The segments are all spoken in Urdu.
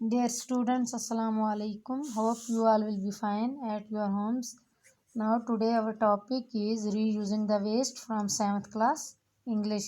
Dear students, Assalamu alaikum. Hope you all will be fine at your homes. Now, today our topic is reusing the waste from 7th class English.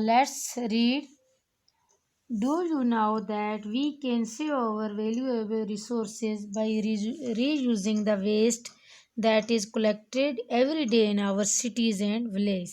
Let's read. Do you know that we can save our valuable resources by reusing the waste that is collected every day in our cities and villages?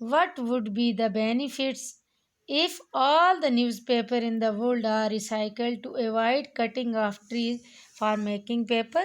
what would be the benefits if all the newspaper in the world are recycled to avoid cutting of trees for making paper?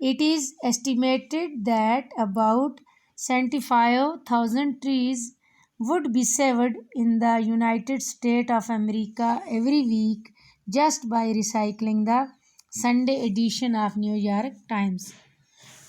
It is estimated that about 75,000 trees would be saved in the United States of America every week just by recycling the Sunday edition of New York Times.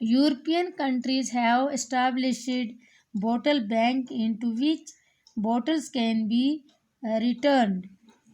European countries have established bottle bank into which bottles can be returned.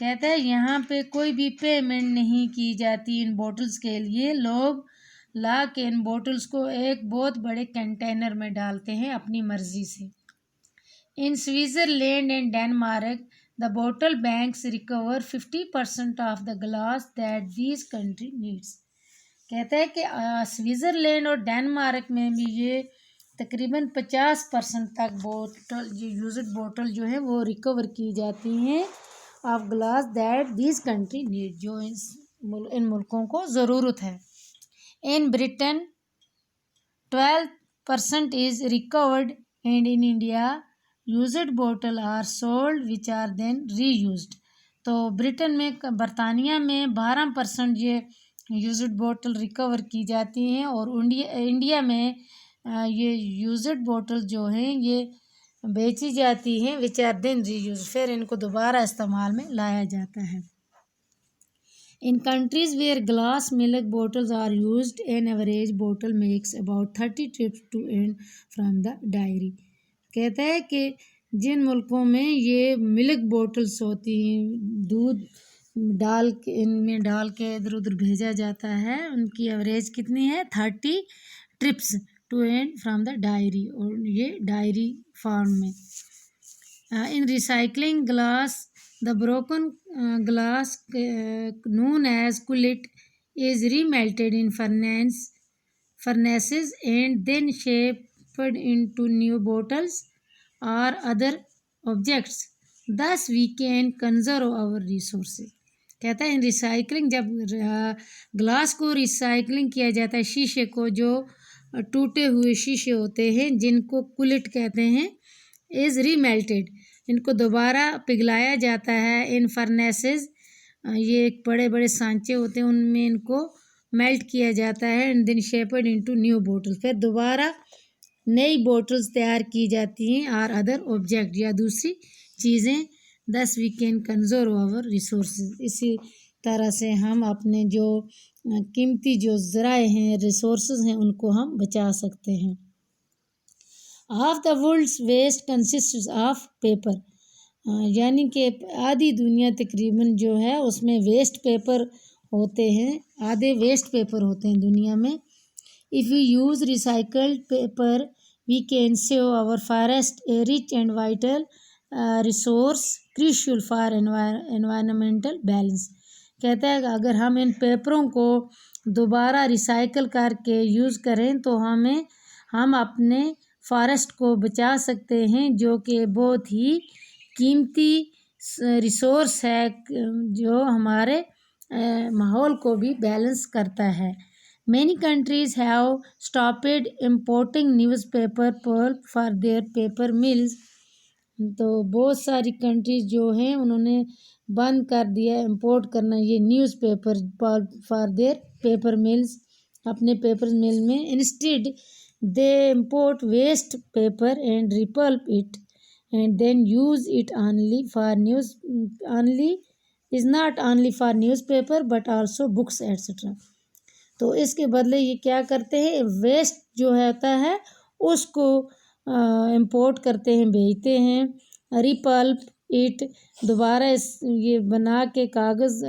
کہتا ہے یہاں پہ کوئی بھی پیمنٹ نہیں کی جاتی ان بوٹلز کے لیے. لوگ لا کے ان بوٹلز کو ایک بہت بڑے کنٹینر میں ڈالتے ہیں اپنی مرضی سے. In Switzerland and Denmark, the bottle banks recover 50% of the glass that these countries needs. کہتا ہے کہ سوئٹزرلینڈ اور ڈینمارک میں بھی یہ تقریباً 50% تک بوٹل یہ یوزڈ بوٹل جو ہے وہ ریکور کی جاتی ہیں of glass that these country need جو ان ملکوں کو ضرورت ہے. In Britain 12% is recovered and in India used bottle are sold which are then reused. تو برطانیہ میں 12% یہ یوزڈ بوٹل ریکور کی جاتی ہیں اور انڈیا میں یہ یوزڈ بوٹل جو ہیں یہ بیچی جاتی ہیں which are then reused. پھر ان کو دوبارہ استعمال میں لایا جاتا ہے. In countries where glass milk bottles are used, an average bottle makes about 30 trips to and from the dairy. کہتا ہے کہ جن ملکوں میں یہ ملک بوٹلز ہوتی ہیں دودھ ڈال کے ان میں ڈال کے ادھر ادھر بھیجا جاتا ہے ان کی ایوریج کتنی ہے 30 trips to and from the dairy اور یہ ڈائری فارم میں. In recycling glass, the broken glass known as cullet is remelted in furnaces and then shaped into new bottles or other objects. Thus we can conserve our resources. کہتا ہے ان ریسائکلنگ جب گلاس کو ریسائکلنگ کیا جاتا ہے شیشے کو جو ٹوٹے ہوئے شیشے ہوتے ہیں جن کو کلٹ کہتے ہیں از ریمیلٹیڈ ان کو دوبارہ پگھلایا جاتا ہے ان فرنیسز یہ ایک بڑے بڑے سانچے ہوتے ہیں ان میں ان کو میلٹ کیا جاتا ہے and then shaped into new bottle پھر دوبارہ نئی بوٹلز تیار کی جاتی ہیں اور ادر آبجیکٹ یا دوسری چیزیں. This we can conserve our resources اسی طرح سے ہم اپنے جو قیمتی جو ذرائع ہیں ریسورسز ہیں ان کو ہم بچا سکتے ہیں. Half the world's waste consists of paper یعنی کہ آدھی دنیا تقریباً جو ہے اس میں ویسٹ پیپر ہوتے ہیں آدھے ویسٹ پیپر ہوتے ہیں دنیا میں. If you use recycled paper we can save our forest a rich and vital resource crucial for environmental balance. کہتا ہے کہ اگر ہم ان پیپروں کو دوبارہ ریسائکل کر کے یوز کریں تو ہم اپنے فارسٹ کو بچا سکتے ہیں جو کہ بہت ہی قیمتی ریسورس ہے جو ہمارے ماحول کو بھی بیلنس کرتا ہے. Many countries have stopped importing newspaper pulp for their paper mills. تو بہت ساری کنٹریز جو ہیں انہوں نے بند کر دیا امپورٹ کرنا یہ newspaper for their paper mills اپنے پیپر مل میں. Instead they import waste paper and repulp it and then use it only is not only for newspaper but also books etcetera. تو اس کے بدلے یہ کیا کرتے ہیں ویسٹ جو ہوتا ہے اس کو امپورٹ کرتے ہیں بیچتے ہیں ریپلپ اٹ دوبارہ یہ بنا کے کاغذ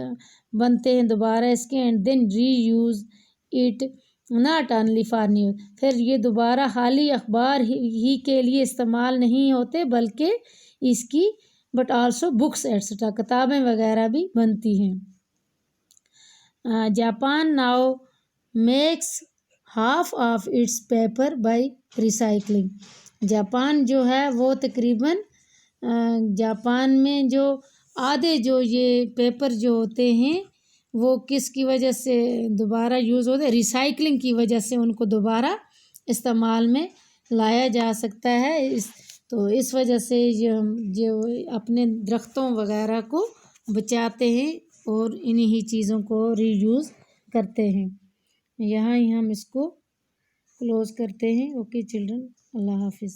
بنتے ہیں دوبارہ اس کے and then reuse it not only for news. پھر یہ دوبارہ خالی اخبار ہی کے لیے استعمال نہیں ہوتے بلکہ اس کی بٹ آلسو بکس ایٹسٹرا کتابیں وغیرہ بھی بنتی ہیں. Japan now makes half of its paper by recycling. Japan جو ہے وہ تقریباً جاپان میں جو آدھے جو یہ پیپر جو ہوتے ہیں وہ کس کی وجہ سے دوبارہ یوز ہوتے ہیں ریسائکلنگ کی وجہ سے ان کو دوبارہ استعمال میں لایا جا سکتا ہے. تو اس وجہ سے جو اپنے درختوں وغیرہ کو بچاتے ہیں اور انہی چیزوں کو ری یوز کرتے ہیں. یہاں ہی ہم اس کو کلوز کرتے ہیں. اوکے چلڈرن اللہ حافظ.